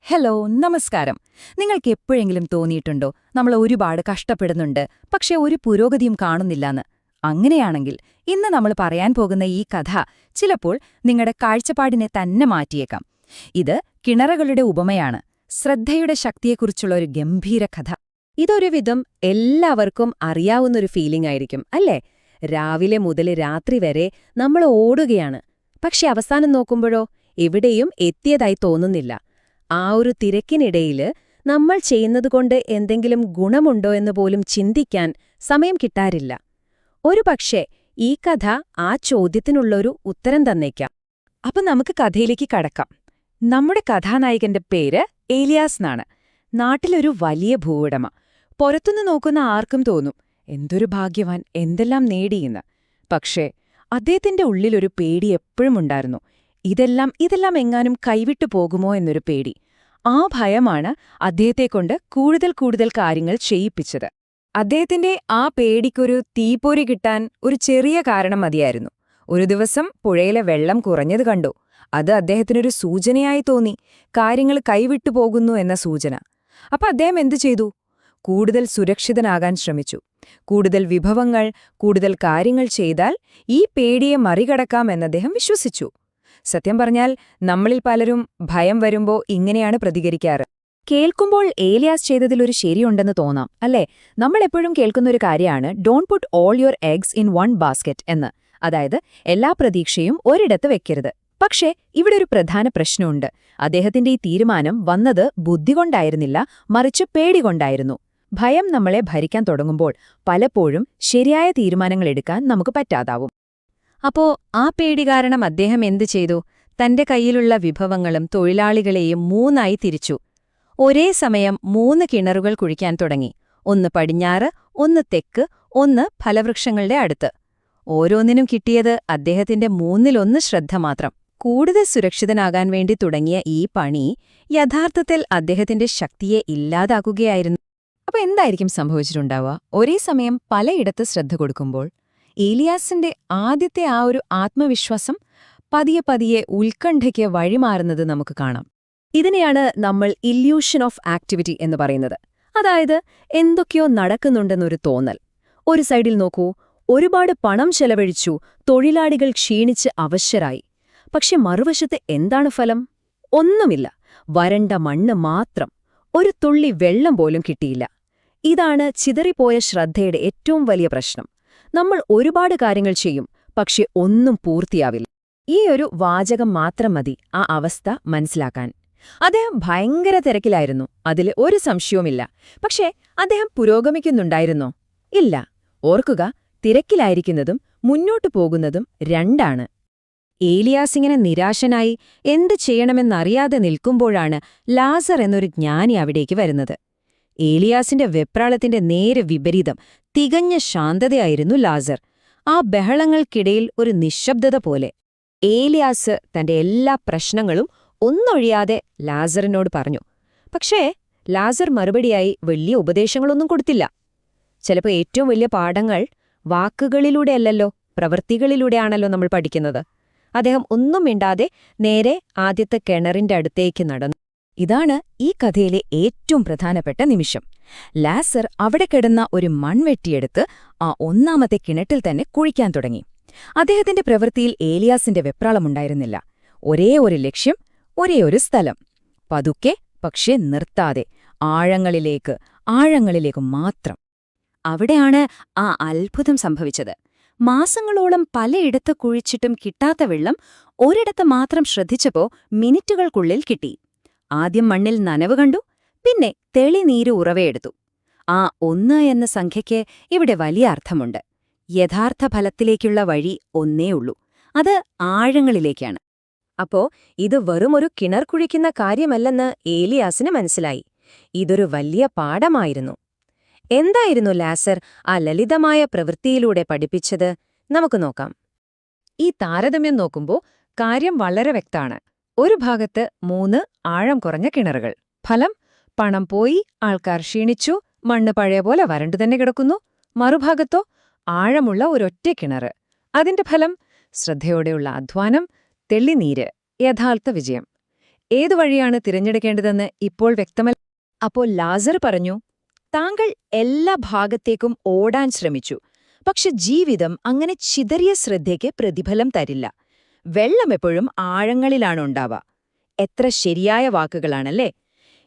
Hello, നമസ്കാരം. നിങ്ങൾക്ക് എപ്പോഴെങ്കിലും തോന്നിയിട്ടുണ്ടോ നമ്മൾ ഒരുപാട് കഷ്ടപ്പെടുന്നുണ്ട്, പക്ഷെ ഒരു പുരോഗതിയും കാണുന്നില്ലാന്ന്? അങ്ങനെയാണെങ്കിൽ ഇന്ന് നമ്മൾ പറയാൻ പോകുന്ന ഈ കഥ ചിലപ്പോൾ നിങ്ങളുടെ കാഴ്ചപ്പാടിനെ തന്നെ മാറ്റിയേക്കാം. ഇത് കിണറുകളുടെ ഉപമയാണ്, ശ്രദ്ധയുടെ ശക്തിയെക്കുറിച്ചുള്ള ഒരു ഗംഭീര കഥ. ഇതൊരു വിധം എല്ലാവർക്കും അറിയാവുന്നൊരു ഫീലിംഗ് ആയിരിക്കും അല്ലേ? രാവിലെ മുതൽ രാത്രി വരെ നമ്മൾ ഓടുകയാണ്, പക്ഷെ അവസാനം നോക്കുമ്പോഴോ എവിടെയും എത്തിയതായി തോന്നുന്നില്ല. ആ ഒരു തിരക്കിനിടയില് നമ്മൾ ചെയ്യുന്നതുകൊണ്ട് എന്തെങ്കിലും ഗുണമുണ്ടോ എന്ന് പോലും ചിന്തിക്കാൻ സമയം കിട്ടാറില്ല. ഒരുപക്ഷെ ഈ കഥ ആ ചോദ്യത്തിനുള്ളൊരു ഉത്തരം തന്നേക്കാം. അപ്പൊ നമുക്ക് കഥയിലേക്ക് കടക്കാം. നമ്മുടെ കഥാനായകന്റെ പേര് ഏലിയാസ് എന്നാണ്. നാട്ടിലൊരു വലിയ ഭൂവുടമ. പുറത്തുനിന്ന് നോക്കുന്ന ആർക്കും തോന്നും, എന്തൊരു ഭാഗ്യവാൻ, എന്തെല്ലാം നേടിയെന്ന്. പക്ഷേ അദ്ദേഹത്തിന്റെ ഉള്ളിലൊരു പേടി എപ്പോഴും ഉണ്ടായിരുന്നു. ഇതെല്ലാം എങ്ങാനും കൈവിട്ടു പോകുമോ എന്നൊരു പേടി. ആ ഭയമാണ് അദ്ദേഹത്തെക്കൊണ്ട് കൂടുതൽ കാര്യങ്ങൾ ചെയ്യിപ്പിച്ചത്. അദ്ദേഹത്തിന്റെ ആ പേടിക്കൊരു തീപ്പൊരി കിട്ടാൻ ഒരു ചെറിയ കാരണം മതിയായിരുന്നു. ഒരു ദിവസം പുഴയിലെ വെള്ളം കുറഞ്ഞത് കണ്ടു. അത് അദ്ദേഹത്തിനൊരു സൂചനയായി തോന്നി, കാര്യങ്ങൾ കൈവിട്ടു പോകുന്നു എന്ന സൂചന. അപ്പൊ അദ്ദേഹം എന്തു ചെയ്തു? കൂടുതൽ സുരക്ഷിതനാകാൻ ശ്രമിച്ചു. കൂടുതൽ വിഭവങ്ങൾ, കൂടുതൽ കാര്യങ്ങൾ ചെയ്താൽ ഈ പേടിയെ മറികടക്കാമെന്ന് അദ്ദേഹം വിശ്വസിച്ചു. സത്യം പറഞ്ഞാൽ നമ്മളിൽ പലരും ഭയം വരുമ്പോ ഇങ്ങനെയാണ് പ്രതികരിക്കാറ്. കേൾക്കുമ്പോൾ ഏലിയാസ് ചെയ്തതിലൊരു ശരിയുണ്ടെന്ന് തോന്നാം, അല്ലേ? നമ്മളെപ്പോഴും കേൾക്കുന്നൊരു കാര്യമാണ് don't put all your eggs in one basket എന്ന്. അതായത് എല്ലാ പ്രതീക്ഷയും ഒരിടത്ത് വെക്കരുത്. പക്ഷേ ഇവിടെ ഒരു പ്രധാന പ്രശ്നമുണ്ട്. അദ്ദേഹത്തിന്റെ ഈ തീരുമാനം വന്നത് ബുദ്ധി കൊണ്ടായിരുന്നില്ല, മറിച്ച് പേടികൊണ്ടായിരുന്നു. ഭയം നമ്മളെ ഭരിക്കാൻ തുടങ്ങുമ്പോൾ പലപ്പോഴും ശരിയായ തീരുമാനങ്ങൾ എടുക്കാൻ നമുക്ക് പറ്റാതാവും. അപ്പോ ആ പേടി കാരണം അദ്ദേഹം എന്തു ചെയ്തു? തന്റെ കയ്യിലുള്ള വിഭവങ്ങളും തൊഴിലാളികളെയും മൂന്നായി തിരിച്ചു. ഒരേ സമയം 3 കിണറുകൾ കുഴിക്കാൻ തുടങ്ങി. ഒന്ന് പടിഞ്ഞാറ്, ഒന്ന് തെക്ക്, ഒന്ന് ഫലവൃക്ഷങ്ങളുടെ അടുത്ത്. ഓരോന്നിനും കിട്ടിയത് അദ്ദേഹത്തിന്റെ 1/3 ശ്രദ്ധ മാത്രം. കൂടുതൽ സുരക്ഷിതനാകാൻ വേണ്ടി തുടങ്ങിയ ഈ പണി യഥാർത്ഥത്തിൽ അദ്ദേഹത്തിന്റെ ശക്തിയെ ഇല്ലാതാക്കുകയായിരുന്നു. അപ്പൊ എന്തായിരിക്കും സംഭവിച്ചിട്ടുണ്ടാവുക? ഒരേ സമയം പലയിടത്ത് ശ്രദ്ധ കൊടുക്കുമ്പോൾ ഏലിയാസിന്റെ ആദ്യത്തെ ആ ഒരു ആത്മവിശ്വാസം പതിയെ ഉത്കണ്ഠയ്ക്ക് വഴിമാറുന്നത് നമുക്ക് കാണാം. ഇതിനെയാണ് നമ്മൾ ഇല്യൂഷൻ ഓഫ് ആക്ടിവിറ്റി എന്ന് പറയുന്നത്. അതായത് എന്തൊക്കെയോ നടക്കുന്നുണ്ടെന്നൊരു തോന്നൽ. ഒരു സൈഡിൽ നോക്കൂ, ഒരുപാട് പണം ചെലവഴിച്ചു, തൊഴിലാളികൾ ക്ഷീണിച്ച് അവശരായി. പക്ഷെ മറുവശത്ത് എന്താണ് ഫലം? ഒന്നുമില്ല, വരണ്ട മണ്ണ് മാത്രം. ഒരു തുള്ളി വെള്ളം പോലും കിട്ടിയില്ല. ഇതാണ് ചിതറിപ്പോയ ശ്രദ്ധയുടെ ഏറ്റവും വലിയ പ്രശ്നം. നമ്മൾ ഒരുപാട് കാര്യങ്ങൾ ചെയ്യും, പക്ഷെ ഒന്നും പൂർത്തിയാവില്ല. ഈ ഒരു വാചകം മാത്രം മതി ആ അവസ്ഥ മനസ്സിലാക്കാൻ. അദ്ദേഹം ഭയങ്കര തിരക്കിലായിരുന്നു, അതിൽ ഒരു സംശയവുമില്ല. പക്ഷേ അദ്ദേഹം പുരോഗമിക്കുന്നുണ്ടായിരുന്നോ? ഇല്ല. ഓർക്കുക, തിരക്കിലായിരിക്കുന്നതും മുന്നോട്ടു പോകുന്നതും രണ്ടാണ്. ഏലിയാസിങ്ങനെ നിരാശനായി എന്തു ചെയ്യണമെന്നറിയാതെ നിൽക്കുമ്പോഴാണ് ലാസർ എന്നൊരു ജ്ഞാനി അവിടേക്ക് വരുന്നത്. ഏലിയാസിന്റെ വെപ്രാളത്തിന്റെ നേരെ വിപരീതം, തികഞ്ഞ ശാന്തതയായിരുന്നു ലാസർ. ആ ബഹളങ്ങൾക്കിടയിൽ ഒരു നിശബ്ദത പോലെ. ഏലിയാസ് തന്റെ എല്ലാ പ്രശ്നങ്ങളും ഒന്നൊഴിയാതെ ലാസറിനോട് പറഞ്ഞു. പക്ഷേ ലാസർ മറുപടിയായി വലിയ ഉപദേശങ്ങളൊന്നും കൊടുത്തില്ല. ചിലപ്പോൾ ഏറ്റവും വലിയ പാഠങ്ങൾ വാക്കുകളിലൂടെയല്ലല്ലോ, പ്രവൃത്തികളിലൂടെയാണല്ലോ നമ്മൾ പഠിക്കുന്നത്. അദ്ദേഹം ഒന്നും മിണ്ടാതെ നേരെ ആദ്യത്തെ കിണറിന്റെ അടുത്തേക്ക് നടന്നു. ഇതാണ് ഈ കഥയിലെ ഏറ്റവും പ്രധാനപ്പെട്ട നിമിഷം. ലാസർ അവിടെ കിടന്ന ഒരു മൺവെട്ടിയെടുത്ത് ആ ഒന്നാമത്തെ കിണറ്റിൽ തന്നെ കുഴിക്കാൻ തുടങ്ങി. അദ്ദേഹത്തിന്റെ പ്രവൃത്തിയിൽ ഏലിയാസിന്റെ വെപ്രാളമുണ്ടായിരുന്നില്ല. ഒരേ ഒരു ലക്ഷ്യം, ഒരേ ഒരു സ്ഥലം. പതുക്കെ, പക്ഷേ നിർത്താതെ, ആഴങ്ങളിലേക്ക് മാത്രം. അവിടെയാണ് ആ അത്ഭുതം സംഭവിച്ചത്. മാസങ്ങളോളം പലയിടത്ത് കുഴിച്ചിട്ടും കിട്ടാത്ത വെള്ളം ഒരിടത്ത് മാത്രം ശ്രദ്ധിച്ചപ്പോ മിനിറ്റുകൾക്കുള്ളിൽ കിട്ടി. ആദ്യം മണ്ണിൽ നനവ് കണ്ടു, പിന്നെ തെളിനീര് ഉറവയെടുത്തു. ആ 1 എന്ന സംഖ്യയ്ക്ക് ഇവിടെ വലിയ അർത്ഥമുണ്ട്. യഥാർത്ഥ ഫലത്തിലേക്കുള്ള വഴി ഒന്നേ ഉള്ളൂ, അത് ആഴങ്ങളിലേക്കാണ്. അപ്പോ ഇത് വെറുമൊരു കിണർ കുഴിക്കുന്ന കാര്യമല്ലെന്ന് ഏലിയാസിന് മനസ്സിലായി. ഇതൊരു വലിയ പാഠമായിരുന്നു. എന്തായിരുന്നു ലാസർ ആ ലളിതമായ പ്രവൃത്തിയിലൂടെ പഠിപ്പിച്ചത്? നമുക്ക് നോക്കാം. ഈ താരതമ്യം നോക്കുമ്പോൾ കാര്യം വളരെ വ്യക്തമാണ്. ഒരു ഭാഗത്ത് 3 ആഴം കുറഞ്ഞ കിണറുകൾ. ഫലം, പണം പോയി, ആൾക്കാർ ക്ഷീണിച്ചു, മണ്ണ് പഴയ പോലെ വരണ്ടു തന്നെ കിടക്കുന്നു. മറുഭാഗത്തോ ആഴമുള്ള ഒരൊറ്റ കിണറ്. അതിന്റെ ഫലം, ശ്രദ്ധയോടെയുള്ള അധ്വാനം, തെള്ളിനീര്, യഥാർത്ഥ വിജയം. ഏതു വഴിയാണ് തിരഞ്ഞെടുക്കേണ്ടതെന്ന് ഇപ്പോൾ വ്യക്തമല്ല. അപ്പോൾ ലാസർ പറഞ്ഞു, താങ്കൾ എല്ലാ ഭാഗത്തേക്കും ഓടാൻ ശ്രമിച്ചു. പക്ഷെ ജീവിതം അങ്ങനെ ചിതറിയ ശ്രദ്ധയ്ക്ക് പ്രതിഫലം തരില്ല. വെള്ളം എപ്പോഴും ആഴങ്ങളിലാണുണ്ടാവുക. എത്ര ശരിയായ വാക്കുകളാണല്ലേ?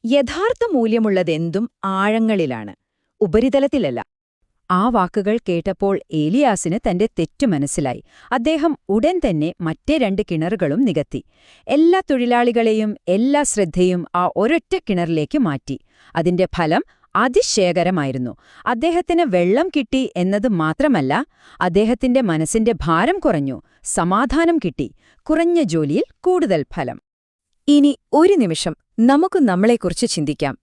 യഥാർത്ഥ മൂല്യമുള്ളതെന്തും ആഴങ്ങളിലാണ്, ഉപരിതലത്തിലല്ല. ആ വാക്കുകൾ കേട്ടപ്പോൾ ഏലിയാസിന് തന്റെ തെറ്റു മനസ്സിലായി. അദ്ദേഹം ഉടൻ തന്നെ മറ്റേ 2 കിണറുകളും നികത്തി. എല്ലാ തൊഴിലാളികളെയും എല്ലാ ശ്രദ്ധയും ആ ഒരൊറ്റ കിണറിലേക്ക് മാറ്റി. അതിന്റെ ഫലം അതിശയകരമായിരുന്നു. അദ്ദേഹത്തിന് വെള്ളം കിട്ടി എന്നത് മാത്രമല്ല, അദ്ദേഹത്തിന്റെ മനസ്സിന്റെ ഭാരം കുറഞ്ഞു, സമാധാനം കിട്ടി, കുറഞ്ഞ ജോലിയിൽ കൂടുതൽ ഫലം. ഇനി ഒരു നിമിഷം നമുക്ക് നമ്മളെക്കുറിച്ച് ചിന്തിക്കാം.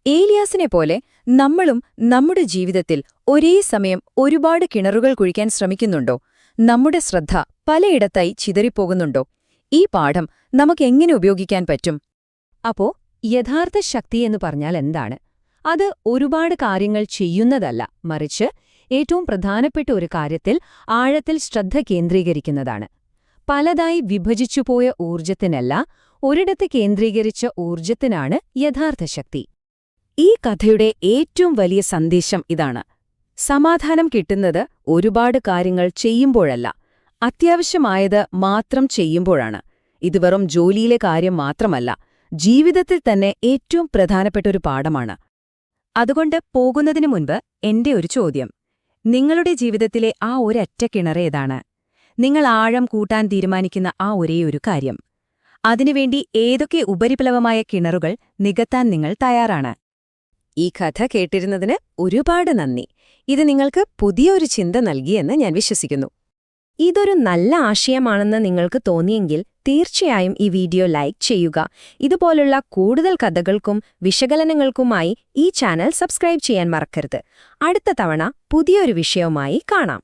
ഏലിയാസിനെ പോലെ നമ്മളും നമ്മുടെ ജീവിതത്തിൽ ഒരേ സമയം ഒരുപാട് കിണറുകൾ കുഴിക്കാൻ ശ്രമിക്കുന്നുണ്ടോ? നമ്മുടെ ശ്രദ്ധ പലയിടത്തായി ചിതറിപ്പോകുന്നുണ്ടോ? ഈ പാഠം നമുക്കെങ്ങനെ ഉപയോഗിക്കാൻ പറ്റും? അപ്പോ യഥാർത്ഥ ശക്തിയെന്ന് പറഞ്ഞാൽ എന്താണ്? അത് ഒരുപാട് കാര്യങ്ങൾ ചെയ്യുന്നതല്ല, മറിച്ച് ഏറ്റവും പ്രധാനപ്പെട്ട ഒരു കാര്യത്തിൽ ആഴത്തിൽ ശ്രദ്ധ കേന്ദ്രീകരിക്കുന്നതാണ്. പലതായി വിഭജിച്ചുപോയ ഊർജത്തിനല്ല, ഒരിടത്ത് കേന്ദ്രീകരിച്ച ഊർജത്തിനാണ് യഥാർത്ഥ ശക്തി. ഈ കഥയുടെ ഏറ്റവും വലിയ സന്ദേശം ഇതാണ്: സമാധാനം കിട്ടുന്നത് ഒരുപാട് കാര്യങ്ങൾ ചെയ്യുമ്പോഴല്ല, അത്യാവശ്യമായത് മാത്രം ചെയ്യുമ്പോഴാണ്. ഇത് വെറും ജോലിയിലെ കാര്യം മാത്രമല്ല, ജീവിതത്തിൽ തന്നെ ഏറ്റവും പ്രധാനപ്പെട്ട ഒരു പാഠമാണ്. അതുകൊണ്ട് പോകുന്നതിനു മുൻപ് എന്റെ ഒരു ചോദ്യം: നിങ്ങളുടെ ജീവിതത്തിലെ ആ ഒരൊറ്റ കിണറേതാണ്? നിങ്ങൾ ആഴം കൂട്ടാൻ തീരുമാനിക്കുന്ന ആ ഒരേയൊരു കാര്യം. അതിനുവേണ്ടി ഏതൊക്കെ ഉപരിപ്ലവമായ കിണറുകൾ നികത്താൻ നിങ്ങൾ തയ്യാറാണ്? ഈ കഥ കേട്ടിരുന്നതിന് ഒരുപാട് നന്ദി. ഇത് നിങ്ങൾക്ക് പുതിയൊരു ചിന്ത നൽകിയെന്ന് ഞാൻ വിശ്വസിക്കുന്നു. ഇതൊരു നല്ല ആശയമാണെന്ന് നിങ്ങൾക്ക് തോന്നിയെങ്കിൽ തീർച്ചയായും ഈ വീഡിയോ ലൈക്ക് ചെയ്യുക. ഇതുപോലുള്ള കൂടുതൽ കഥകൾക്കും വിശകലനങ്ങൾക്കുമായി ഈ ചാനൽ സബ്സ്ക്രൈബ് ചെയ്യാൻ മറക്കരുത്. അടുത്ത തവണ പുതിയൊരു വിഷയവുമായി കാണാം.